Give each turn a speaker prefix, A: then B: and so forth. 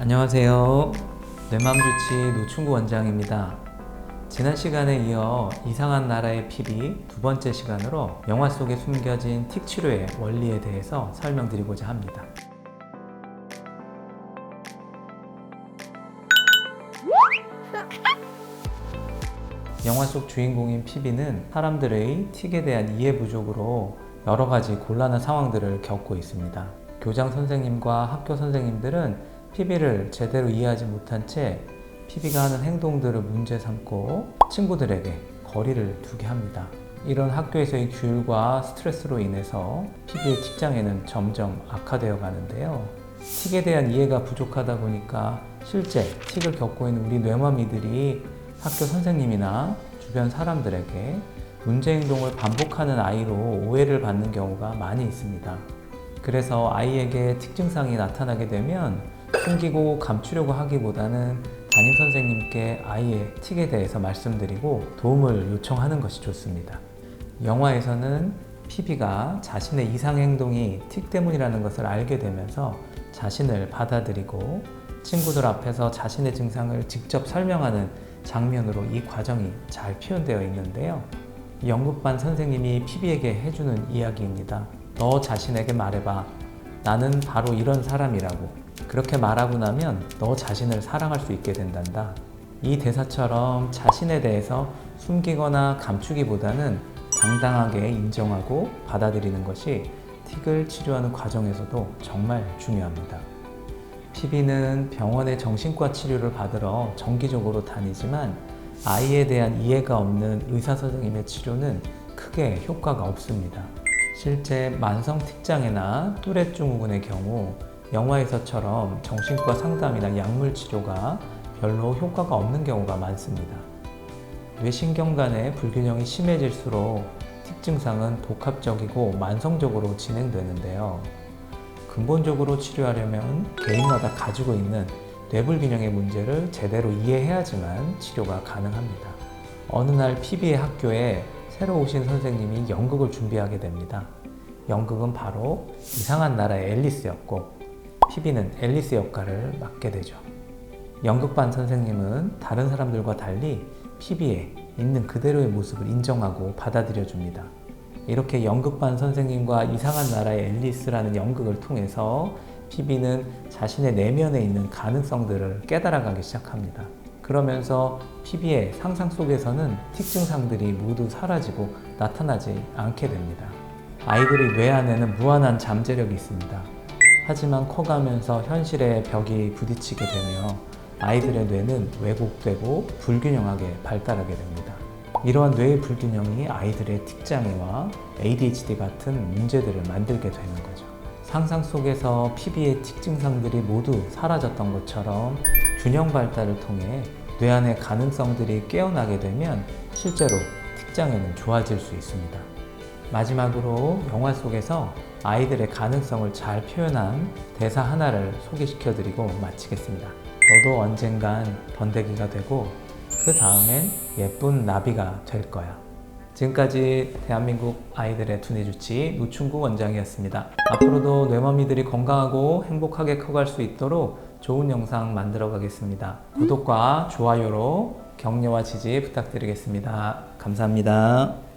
A: 안녕하세요. 뇌맘주치 노충구 원장입니다. 지난 시간에 이어 이상한 나라의 피비 두 번째 시간으로 영화 속에 숨겨진 틱 치료의 원리에 대해서 설명드리고자 합니다. 영화 속 주인공인 피비는 사람들의 틱에 대한 이해 부족으로 여러 가지 곤란한 상황들을 겪고 있습니다. 교장 선생님과 학교 선생님들은 피비를 제대로 이해하지 못한 채 피비가 하는 행동들을 문제 삼고 친구들에게 거리를 두게 합니다. 이런 학교에서의 규율과 스트레스로 인해서 피비의 틱장애는 점점 악화되어 가는데요. 틱에 대한 이해가 부족하다 보니까 실제 틱을 겪고 있는 우리 뇌마미들이 학교 선생님이나 주변 사람들에게 문제 행동을 반복하는 아이로 오해를 받는 경우가 많이 있습니다. 그래서 아이에게 틱 증상이 나타나게 되면 숨기고 감추려고 하기보다는 담임 선생님께 아이의 틱에 대해서 말씀드리고 도움을 요청하는 것이 좋습니다. 영화에서는 피비가 자신의 이상 행동이 틱 때문이라는 것을 알게 되면서 자신을 받아들이고 친구들 앞에서 자신의 증상을 직접 설명하는 장면으로 이 과정이 잘 표현되어 있는데요. 연극반 선생님이 피비에게 해주는 이야기입니다. 너 자신에게 말해봐. 나는 바로 이런 사람이라고. 그렇게 말하고 나면 너 자신을 사랑할 수 있게 된단다. 이 대사처럼 자신에 대해서 숨기거나 감추기보다는 당당하게 인정하고 받아들이는 것이 틱을 치료하는 과정에서도 정말 중요합니다. 피비는 병원에 정신과 치료를 받으러 정기적으로 다니지만 아이에 대한 이해가 없는 의사 선생님의 치료는 크게 효과가 없습니다. 실제 만성 틱장애나 뚜렛 증후군의 경우 영화에서처럼 정신과 상담이나 약물 치료가 별로 효과가 없는 경우가 많습니다. 뇌신경 간의 불균형이 심해질수록 틱 증상은 복합적이고 만성적으로 진행되는데요. 근본적으로 치료하려면 개인마다 가지고 있는 뇌불균형의 문제를 제대로 이해해야지만 치료가 가능합니다. 어느 날 피비의 학교에 새로 오신 선생님이 연극을 준비하게 됩니다. 연극은 바로 이상한 나라의 앨리스였고 피비는 앨리스 역할을 맡게 되죠. 연극반 선생님은 다른 사람들과 달리 피비의 있는 그대로의 모습을 인정하고 받아들여 줍니다. 이렇게 연극반 선생님과 이상한 나라의 앨리스라는 연극을 통해서 피비는 자신의 내면에 있는 가능성들을 깨달아가기 시작합니다. 그러면서 피비의 상상 속에서는 틱 증상들이 모두 사라지고 나타나지 않게 됩니다. 아이들의 뇌 안에는 무한한 잠재력이 있습니다. 하지만 커가면서 현실의 벽이 부딪히게 되며 아이들의 뇌는 왜곡되고 불균형하게 발달하게 됩니다. 이러한 뇌의 불균형이 아이들의 틱장애와 ADHD 같은 문제들을 만들게 되는 거죠. 상상 속에서 피비의 틱 증상들이 모두 사라졌던 것처럼 균형 발달을 통해 뇌 안의 가능성들이 깨어나게 되면 실제로 틱장애는 좋아질 수 있습니다. 마지막으로 영화 속에서 아이들의 가능성을 잘 표현한 대사 하나를 소개시켜 드리고 마치겠습니다. 너도 언젠간 번데기가 되고 그 다음엔 예쁜 나비가 될 거야. 지금까지 대한민국 아이들의 두뇌주치 노충구 원장이었습니다. 앞으로도 뇌마미들이 건강하고 행복하게 커갈 수 있도록 좋은 영상 만들어 가겠습니다. 구독과 좋아요로 격려와 지지 부탁드리겠습니다. 감사합니다.